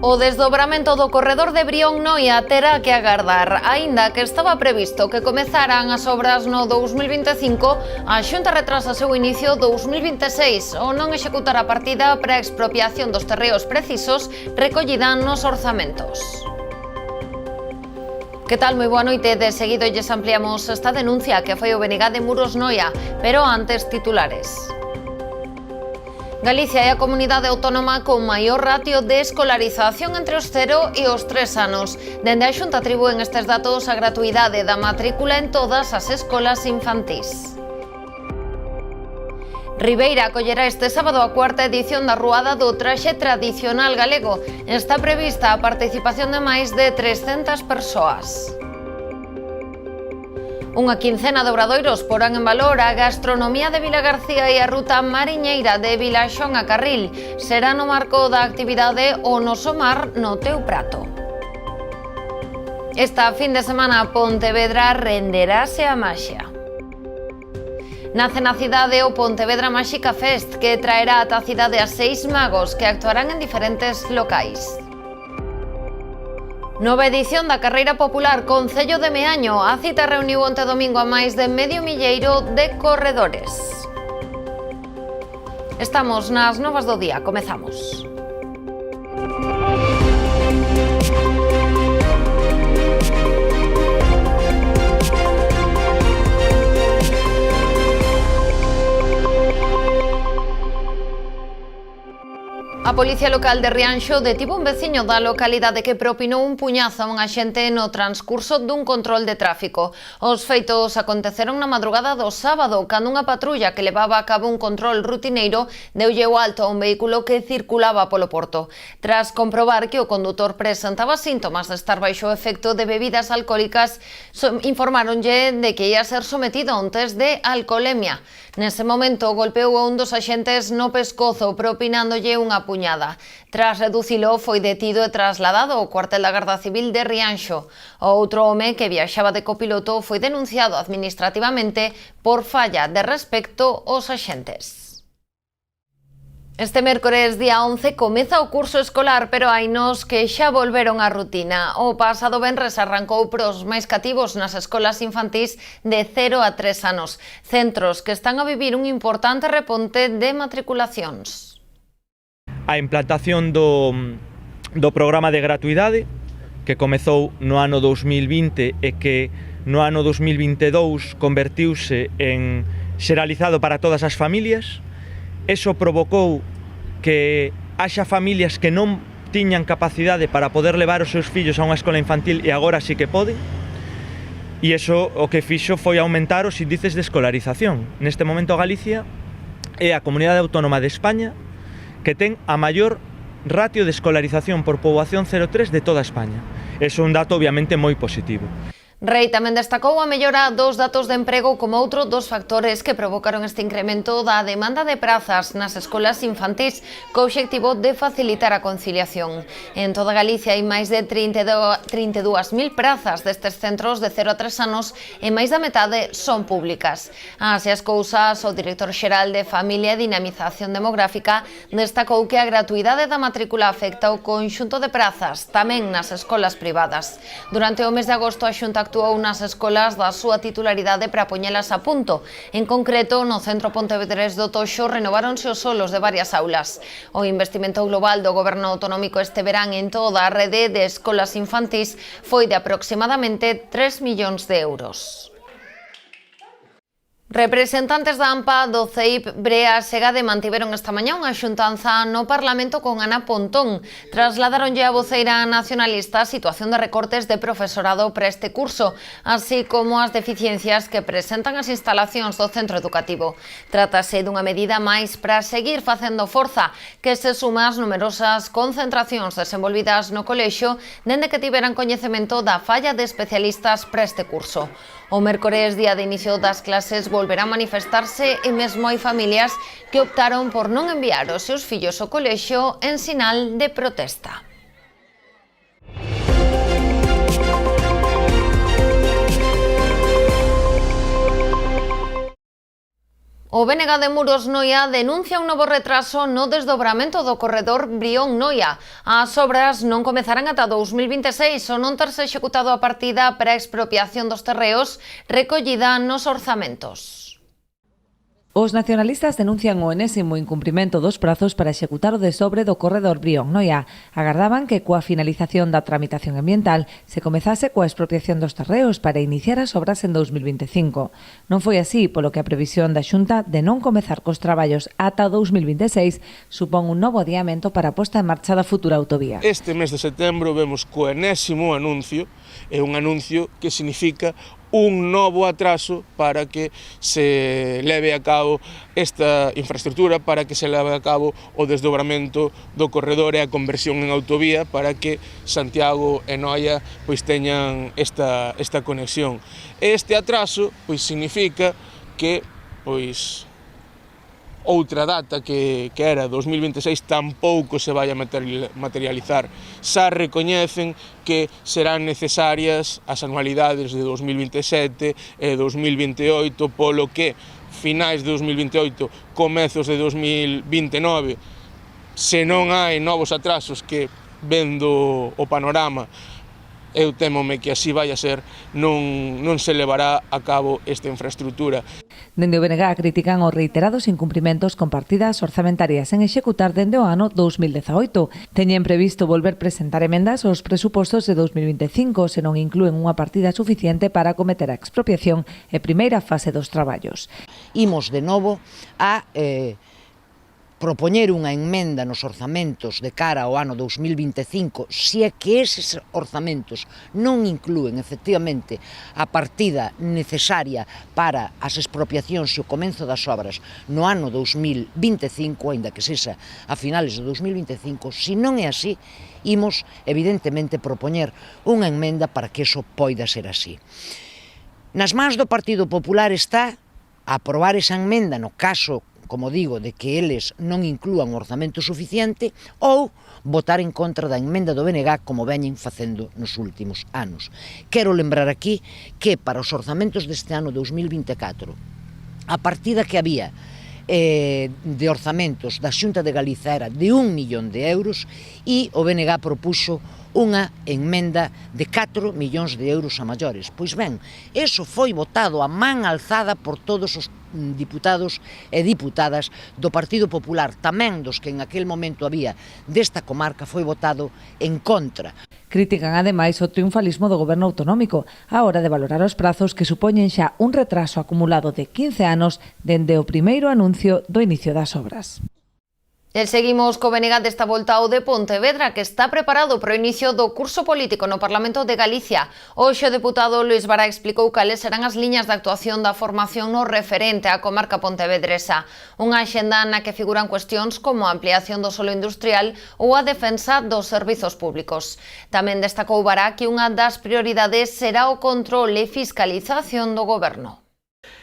O desdobramento do corredor de Brión-Noia terá que agardar. Aínda que estaba previsto que comezaran as obras no 2025, a Xunta retrasa seu inicio 2026 ou non executar a partida para a expropiación dos terreos precisos recollida nos orzamentos. Que tal? Moi boa noite. De seguido lles ampliamos esta denuncia que foi o BNG de Muros-Noia, pero antes titulares. Galicia é a comunidade autónoma con maior ratio de escolarización entre os 0 e os 3 anos. Dende a Xunta atribúen estes datos a gratuidade da matrícula en todas as escolas infantís. Ribeira acollerá este sábado a cuarta edición da Ruada do Traxe Tradicional Galego. Está prevista a participación de máis de 300 persoas. Unha quincena de obradoiros porán en valor a gastronomía de Vilagarcía e a ruta mariñeira de Vilaxón a Carril. Será no marco da actividade O Noso Mar no Teu Prato. Esta fin de semana Pontevedra renderase a maxia. Nace na cidade o Pontevedra Máxica Fest, que traerá ata a cidade a 6 magos que actuarán en diferentes locais. Nova edición da Carreira Popular Concello de Meaño. A cita reuniu onte domingo a máis de medio milleiro de corredores. Estamos nas novas do día, comezamos. A Policía Local de Rianxo detivo un veciño da localidade que propinou un puñazo a un axente no transcurso dun control de tráfico. Os feitos aconteceron na madrugada do sábado, cando unha patrulla que levaba a cabo un control rutineiro deulle o alto a un vehículo que circulaba polo porto. Tras comprobar que o condutor presentaba síntomas de estar baixo o efecto de bebidas alcohólicas, informáronlle de que ia ser sometido a un test de alcoholemia. Nese momento golpeou a un dos axentes no pescozo, propinándolle unha puñada. Tras reducilo, foi detido e trasladado ao cuartel da Garda Civil de Rianxo. O outro home que viaxaba de copiloto foi denunciado administrativamente por falla de respecto aos axentes. Este mércores, día 11, comeza o curso escolar, pero hai nos que xa volveron á rutina. O pasado venres arrancou pros máis cativos nas escolas infantís de 0 a 3 anos, centros que están a vivir un importante reponte de matriculacións. A implantación do programa de gratuidade, que comezou no ano 2020 e que no ano 2022 convertiuse en xeralizado para todas as familias. Eso provocou que haxa familias que non tiñan capacidade para poder levar os seus fillos a unha escola infantil e agora sí que poden. E iso o que fixo foi aumentar os índices de escolarización. Neste momento Galicia é a comunidade autónoma de España que ten a maior ratio de escolarización por poboación 0,3 de toda España. Eso é un dato obviamente moi positivo. Rei tamén destacou a mellora dos datos de emprego como outro dos factores que provocaron este incremento da demanda de prazas nas escolas infantís, co obxectivo de facilitar a conciliación. En toda Galicia hai máis de 32.000 prazas destes centros de 0 a 3 anos e máis da metade son públicas. Así as cousas, o director xeral de Familia e Dinamización Demográfica destacou que a gratuidade da matrícula afecta o conxunto de prazas, tamén nas escolas privadas. Durante o mes de agosto a Xunta actuou nas escolas da súa titularidade para poñelas a punto. En concreto, no centro pontevedrés do Toxo renováronse os solos de varias aulas. O investimento global do goberno autonómico este verán en toda a rede de escolas infantís foi de aproximadamente 3 millóns de euros. Representantes da AMPA, do CEIP, Brea e Segade mantiveron esta mañá unha xuntanza no Parlamento con Ana Pontón. Trasladaronlle a voceira nacionalista a situación de recortes de profesorado para este curso, así como as deficiencias que presentan as instalacións do centro educativo. Trátase dunha medida máis para seguir facendo forza, que se suma ás numerosas concentracións desenvolvidas no colexio dende que tiveran coñecemento da falla de especialistas para este curso. O mércores, día de inicio das clases, volverá a manifestarse e mesmo hai familias que optaron por non enviar os seus fillos ao colexio en sinal de protesta. O BNG de Muros Noia denuncia un novo retraso no desdobramento do corredor Brión-Noia. As obras non comezarán ata 2026 ou non terse executado a partida para a expropiación dos terreos recollida nos orzamentos. Os nacionalistas denuncian o enésimo incumprimento dos prazos para executar o desdobre do corredor Brión-Noia. Agardaban que coa finalización da tramitación ambiental se comezase coa expropiación dos terreos para iniciar as obras en 2025. Non foi así, polo que a previsión da Xunta de non comezar cos traballos ata 2026 supón un novo adiamento para a posta en marcha da futura autovía. Este mes de setembro vemos co enésimo anuncio, é un anuncio que significa un novo atraso para que se leve a cabo esta infraestructura, para que se leve a cabo o desdobramento do corredor e a conversión en autovía para que Santiago e Noia pois teñan esta conexión. Este atraso pois significa que pois outra data que era 2026 tampouco se vai a materializar. Xa recoñecen que serán necesarias as anualidades de 2027 e 2028, polo que finais de 2028, comezos de 2029, se non hai novos atrasos que, vendo o panorama, eu témome que así vai a ser, non se levará a cabo esta infraestructura. Dende o BNG critican os reiterados incumprimentos con partidas orzamentarias en executar dende o ano 2018. Teñen previsto volver presentar emendas aos presupostos de 2025 se non inclúen unha partida suficiente para acometer a expropiación e primeira fase dos traballos. Imos de novo a propoñer unha enmenda nos orzamentos de cara ao ano 2025, se é que eses orzamentos non inclúen efectivamente a partida necesaria para as expropiacións e o comenzo das obras no ano 2025, aínda que sexa a finales de 2025, se non é así, imos evidentemente propoñer unha enmenda para que eso poida ser así. Nas mans do Partido Popular está aprobar esa enmenda no caso, como digo, de que eles non inclúan o orzamento suficiente ou votar en contra da enmenda do BNG como veñen facendo nos últimos anos. Quero lembrar aquí que para os orzamentos deste ano 2024 a partida que había de orzamentos da Xunta de Galiza era de 1 millón de euros e o BNG propuxo unha enmenda de 4 millóns de euros a maiores. Pois ben, eso foi votado a man alzada por todos os diputados e diputadas do Partido Popular, tamén dos que en aquel momento había desta comarca, foi votado en contra. Critican ademais o triunfalismo do goberno autonómico á hora de valorar os prazos que supoñen xa un retraso acumulado de 15 anos dende o primeiro anuncio do inicio das obras. E seguimos co BNG desta volta ao de Pontevedra, que está preparado para o inicio do curso político no Parlamento de Galicia. Hoxe o deputado Luís Vara explicou cales serán as liñas de actuación da formación no referente á comarca pontevedresa. Unha axenda na que figuran cuestións como a ampliación do solo industrial ou a defensa dos servizos públicos. Tamén destacou Vara que unha das prioridades será o control e fiscalización do goberno.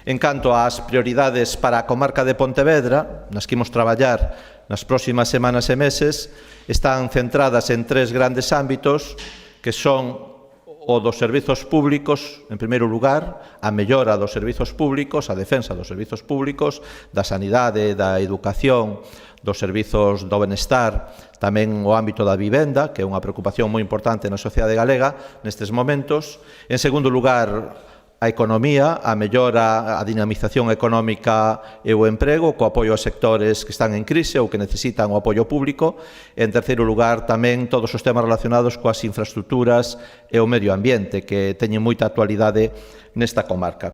En canto ás prioridades para a comarca de Pontevedra, nas que imos traballar nas próximas semanas e meses, están centradas en 3 grandes ámbitos, que son o dos servizos públicos, en primeiro lugar, a mellora dos servizos públicos, a defensa dos servizos públicos, da sanidade, da educación, dos servizos do benestar, tamén o ámbito da vivenda, que é unha preocupación moi importante na sociedade galega nestes momentos. En segundo lugar, a economía, a mellora, a dinamización económica e o emprego, co apoio a sectores que están en crise ou que necesitan o apoio público. En terceiro lugar, tamén todos os temas relacionados coas infraestructuras e o medio ambiente, que teñen moita actualidade nesta comarca.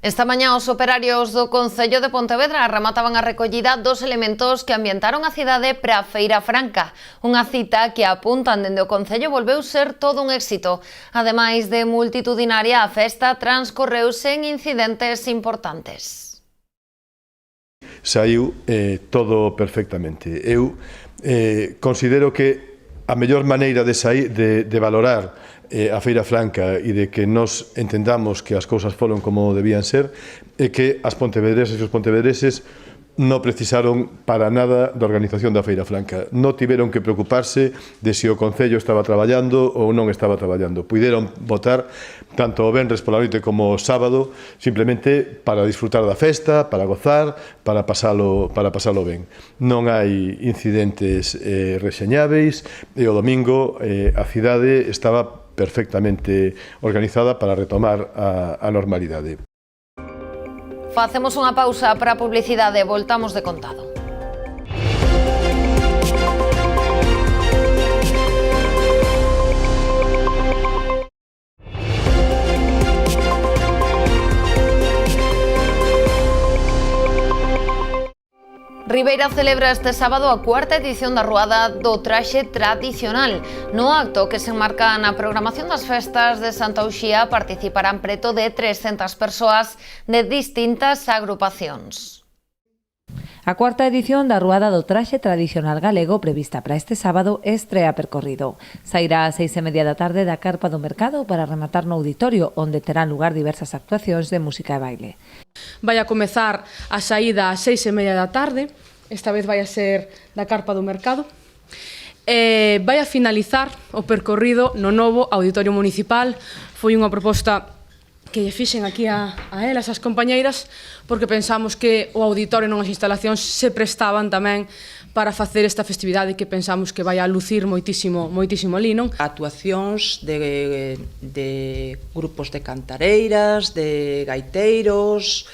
Esta mañá os operarios do Concello de Pontevedra remataban a recollida dos elementos que ambientaron a cidade para a Feira Franca. Unha cita que apuntan dende o Concello volveu ser todo un éxito. Ademais de multitudinaria, a festa transcorreuse en incidentes importantes. Saiu todo perfectamente. Eu considero que a mellor maneira de valorar a Feira Franca e de que nos entendamos que as cousas foron como debían ser é que as pontevedresas e os pontevedreses non precisaron para nada da organización da Feira Franca. Non tiveron que preocuparse de se o Concello estaba traballando ou non estaba traballando. Puideron votar tanto o venres pola noite como o sábado simplemente para disfrutar da festa, para gozar, para pasalo ben. Non hai incidentes reseñáveis e o domingo a cidade estaba perfectamente organizada para retomar a normalidade. Facemos unha pausa para a publicidade e voltamos de contado. Ribeira celebra este sábado a cuarta edición da Ruada do Traxe Tradicional. No acto que se enmarca na programación das festas de Santa Uxía participarán preto de 300 persoas de distintas agrupacións. A cuarta edición da Ruada do Traxe Tradicional Galego prevista para este sábado estrea percorrido. Sairá ás 6:30 da tarde da Carpa do Mercado para rematar no auditorio, onde terán lugar diversas actuacións de música e baile. Vai a comezar a saída ás 6:30 da tarde, esta vez vai a ser da Carpa do Mercado. Vai a finalizar o percorrido no novo Auditorio Municipal. Foi unha proposta que lle fixen aquí a elas, as compañeiras, porque pensamos que o auditorio non as instalacións se prestaban tamén para facer esta festividade que pensamos que vai a lucir moitísimo ali, non? Actuacións de grupos de cantareiras, de gaiteiros,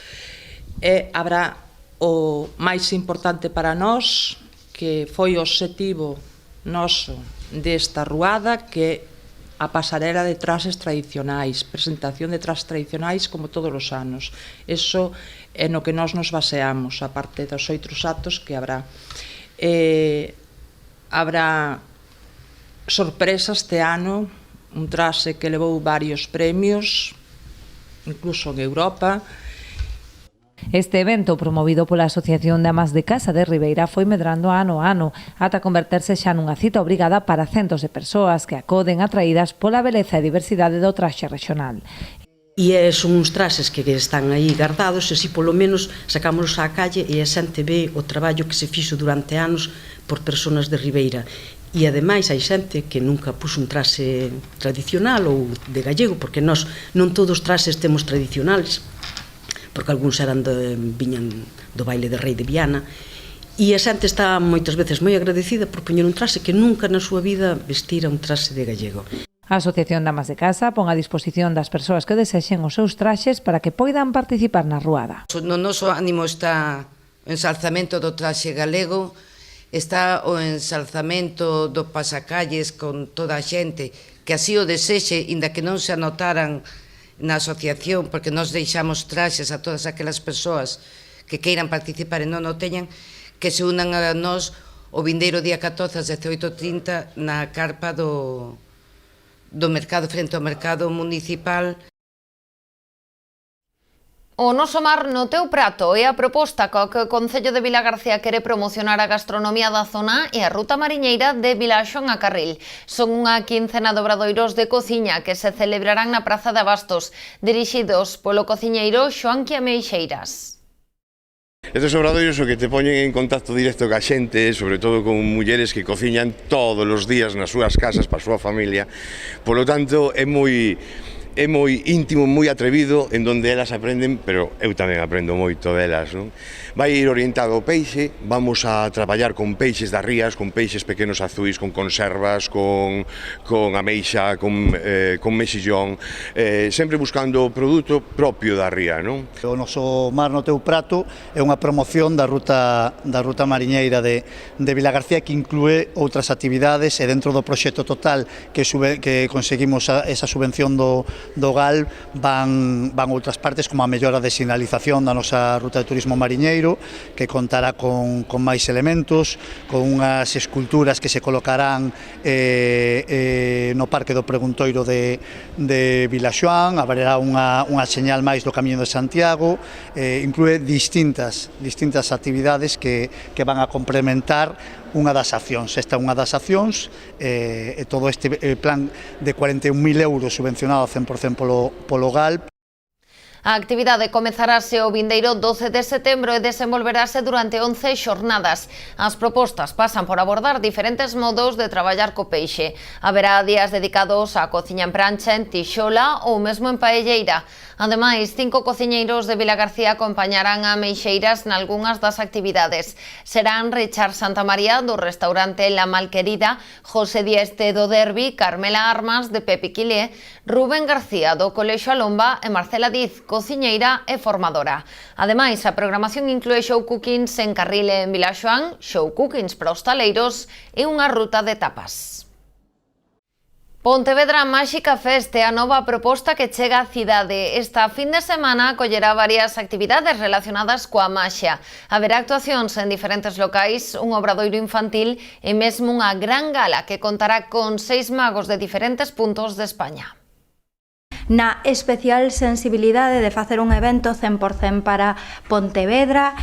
e habrá o máis importante para nós, que foi o obxectivo noso desta ruada, que a pasarela de traxes tradicionais, presentación de traxes tradicionais como todos os anos. Eso é no que nós nos baseamos, a parte dos outros actos que habrá. Habrá sorpresas este ano, un traxe que levou varios premios, incluso en Europa. Este evento, promovido pola Asociación de Amas de Casa de Ribeira, foi medrando ano a ano, ata converterse xa nunha cita obrigada para centos de persoas que acoden atraídas pola beleza e diversidade do traxe regional. E son uns traxes que están aí guardados, e si polo menos sacámonos á calle e a xente ve o traballo que se fixo durante anos por persoas de Ribeira. E ademais hai xente que nunca puxo un traxe tradicional ou de gallego, porque nós non todos os traxes temos tradicionales, porque algúns viñan do baile de Rei de Viana, e a xente está moitas veces moi agradecida por poñer un traxe que nunca na súa vida vestira un traxe de gallego. A Asociación de Amas de Casa pon a disposición das persoas que desexen os seus traxes para que poidan participar na ruada. No noso ánimo está o ensalzamento do traxe galego, está o ensalzamento do pasacalles con toda a xente que así o desexe, inda que non se anotaran na asociación, porque nós deixamos traxes a todas aquelas persoas que queiran participar e non o teñan, que se unan a nós o vindeiro día 14 ás 18:30 na carpa do mercado, frente ao mercado municipal. O noso mar no teu prato é a proposta co que o Concello de Vilagarcía quere promocionar a gastronomía da zona e a ruta mariñeira de Vilaxoán a Carril. Son unha quincena de obradoiros de cociña que se celebrarán na Praza de Abastos, dirixidos polo cociñeiro Xoanqui Ameixeiras. Estes obradoiros o que te poñen en contacto directo ca xente, sobre todo con mulleres que cociñan todos os días nas súas casas para a súa familia. Polo tanto, é moi íntimo, moi atrevido, en donde elas aprenden, pero eu tamén aprendo moito delas, non? Vai ir orientado ao peixe, vamos a traballar con peixes das rías, con peixes pequenos azuis, con conservas, con ameixa, con mexillón, sempre buscando o produto propio da ría, non? O noso Mar no teu prato é unha promoción da ruta mariñeira de Vilagarcía, que inclúe outras actividades, e dentro do proxecto total que conseguimos esa subvención do GAL van outras partes, como a mellora de sinalización da nosa ruta de turismo mariñeiro, que contará con máis elementos, con unhas esculturas que se colocarán no Parque do Preguntoiro de Vilaxoán. Haberá unha señal máis do Camiño de Santiago, inclúe distintas actividades que van a complementar unha das accións. Esta é unha das accións, e todo este plan de 41.000 euros subvencionado 100% polo GAL. A actividade comezarase o vindeiro 12 de setembro e desenvolverase durante 11 xornadas. As propostas pasan por abordar diferentes modos de traballar co peixe. Haberá días dedicados á cociña en prancha, en tixola ou mesmo en paelleira. Ademais, 5 cociñeiros de Vilagarcía acompañarán a meixeiras nalgunhas das actividades. Serán Richard Santamaría, do restaurante La Malquerida, José Dieste do Derbi, Carmela Armas, de Pepi Quilé, Rubén García, do Colexo Alomba e Marcela Diz, cociñeira e formadora. Ademais, a programación inclúe show cookings en Carrile en Vilaxoán, show cookings para hostaleiros e unha ruta de tapas. Pontevedra Máxica Fest é a nova proposta que chega á cidade. Esta fin de semana acollerá varias actividades relacionadas coa maxia. Haberá actuacións en diferentes locais, un obradoiro infantil e mesmo unha gran gala que contará con 6 magos de diferentes puntos de España. Na especial sensibilidade de facer un evento 100% para Pontevedra,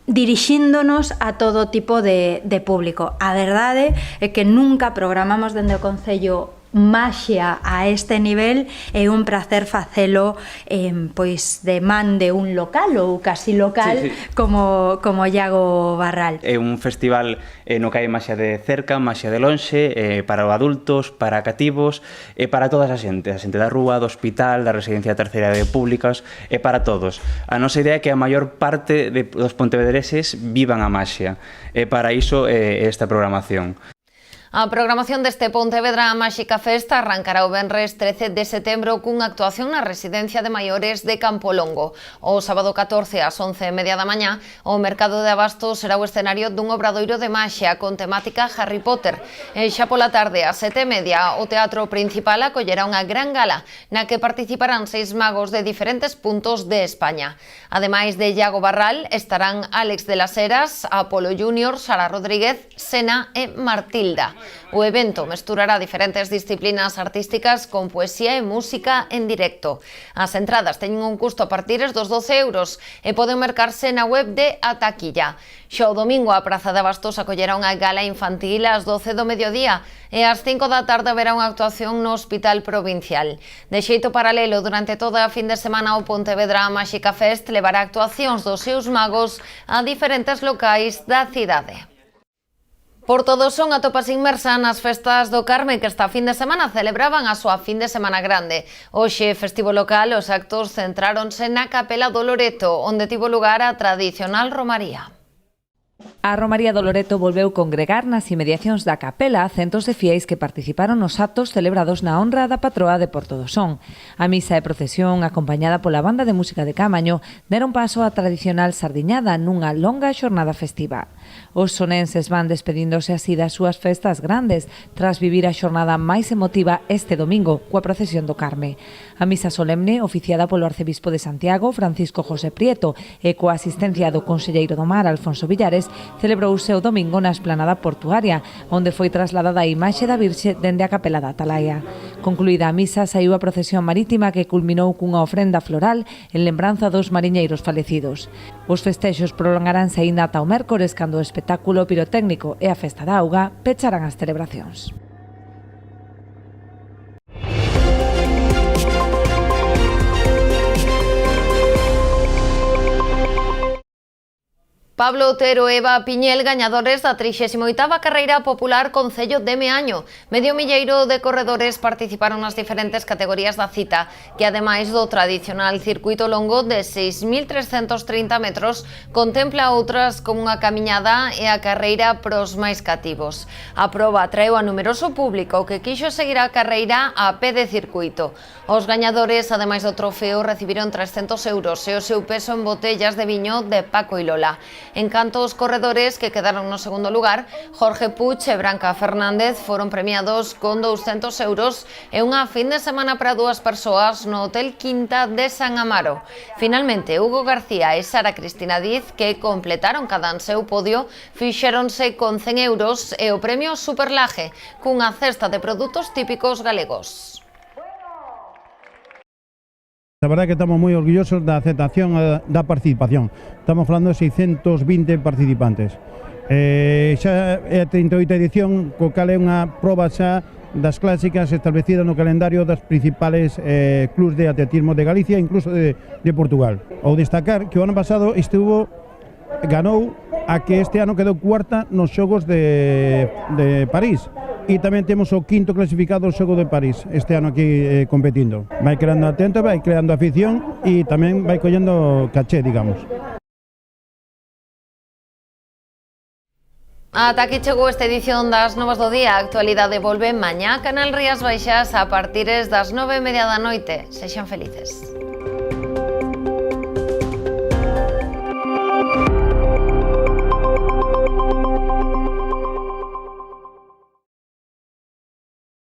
dirixíndonos a todo tipo de público. A verdade é que nunca programamos dende o Concello maxia a este nivel, é un placer facelo pois de man de un local ou casi local, sí. como Iago Barral. É un festival no que hai maxia de cerca, maxia de lonxe, para adultos, para cativos, e para toda a xente da rúa, do hospital, da residencia terceira de públicas, e para todos. A nosa idea é que a maior parte dos pontevedreses vivan a maxia, e para iso esta programación. A programación deste Pontevedra Máxica Fest arrancará o venres 13 de setembro cunha actuación na residencia de maiores de Campolongo. O sábado 14 ás 11:30 da mañá, o mercado de abastos será o escenario dun obradoiro de maxia con temática Harry Potter. E xa pola tarde ás 7:30, o Teatro Principal acollerá unha gran gala na que participarán 6 magos de diferentes puntos de España. Ademais de Iago Barral, estarán Alex de las Heras, Apolo Junior, Sara Rodríguez, Sena e Martilda. O evento mesturará diferentes disciplinas artísticas con poesía e música en directo. As entradas teñen un custo a partir dos 12 euros e poden mercarse na web de A Taquilla. Xa o domingo a Praza de Abastos acollerá unha gala infantil ás 12 do mediodía e ás 5 da tarde haberá unha actuación no Hospital Provincial. De xeito paralelo, durante toda a fin de semana o Pontevedra Máxica Fest levará actuacións dos seus magos a diferentes locais da cidade. Por todo son atopas inmersa nas festas do Carme que esta fin de semana celebraban a súa fin de semana grande. Hoxe, festivo local, os actos centráronse na Capela do Loreto, onde tivo lugar a tradicional romaría. A Romaría do Loreto volveu congregar nas inmediacións da capela centos de fiéis que participaron nos actos celebrados na honra da patroa de Portodosón. A misa e procesión, acompañada pola banda de música de Camaño, deron paso á tradicional sardiñada nunha longa xornada festiva. Os sonenses van despedíndose así das súas festas grandes tras vivir a xornada máis emotiva este domingo coa procesión do Carme. A misa solemne, oficiada polo arcebispo de Santiago, Francisco José Prieto, e coa asistencia do conselleiro do Mar, Alfonso Villares, celebrouse o domingo na esplanada portuaria, onde foi trasladada a imaxe da Virxe dende a capela da Atalaia. Concluída a misa, saiu a procesión marítima que culminou cunha ofrenda floral en lembranza dos mariñeiros falecidos. Os festexos prolongaránse aínda ata o mércores, cando o espectáculo pirotécnico e a festa da auga pecharán as celebracións. Pablo Otero e Eva Piñel, gañadores da 38ª Carreira Popular Concello de Meaño. Medio milleiro de corredores participaron nas diferentes categorías da cita, que ademais do tradicional circuito longo de 6.330 metros, contempla outras como unha camiñada e a carreira pros máis cativos. A proba atraeu a numeroso público que quixo seguir a carreira a pé de circuito. Os gañadores, ademais do trofeo, recibiron 300 euros e o seu peso en botellas de viño de Paco y Lola. En canto aos corredores que quedaron no segundo lugar, Jorge Puig e Branca Fernández foron premiados con 200 euros e unha fin de semana para 2 persoas no Hotel Quinta de San Amaro. Finalmente, Hugo García e Sara Cristina Diz, que completaron cada en seu podio, fixéronse con 100 euros e o premio Superlaje, cunha cesta de produtos típicos galegos. A verdade é que estamos moi orgullosos da aceptación da participación. Estamos falando de 620 participantes. Xa é a 38ª edición, co cal é unha proba xa das clásicas establecidas no calendario das principales clubs de atletismo de Galicia e incluso de Portugal. Ao destacar que o ano pasado ganou a que este ano quedou cuarta nos xogos de París e tamén temos o quinto clasificado ao xogo de París este ano aquí competindo. Vai creando atento, vai creando afición e tamén vai collendo caché, digamos. Ata aquí chegou esta edición das Novas do Día. A actualidade volve mañá Canal Rías Baixas a partires das 9:30 da noite. Sexan felices.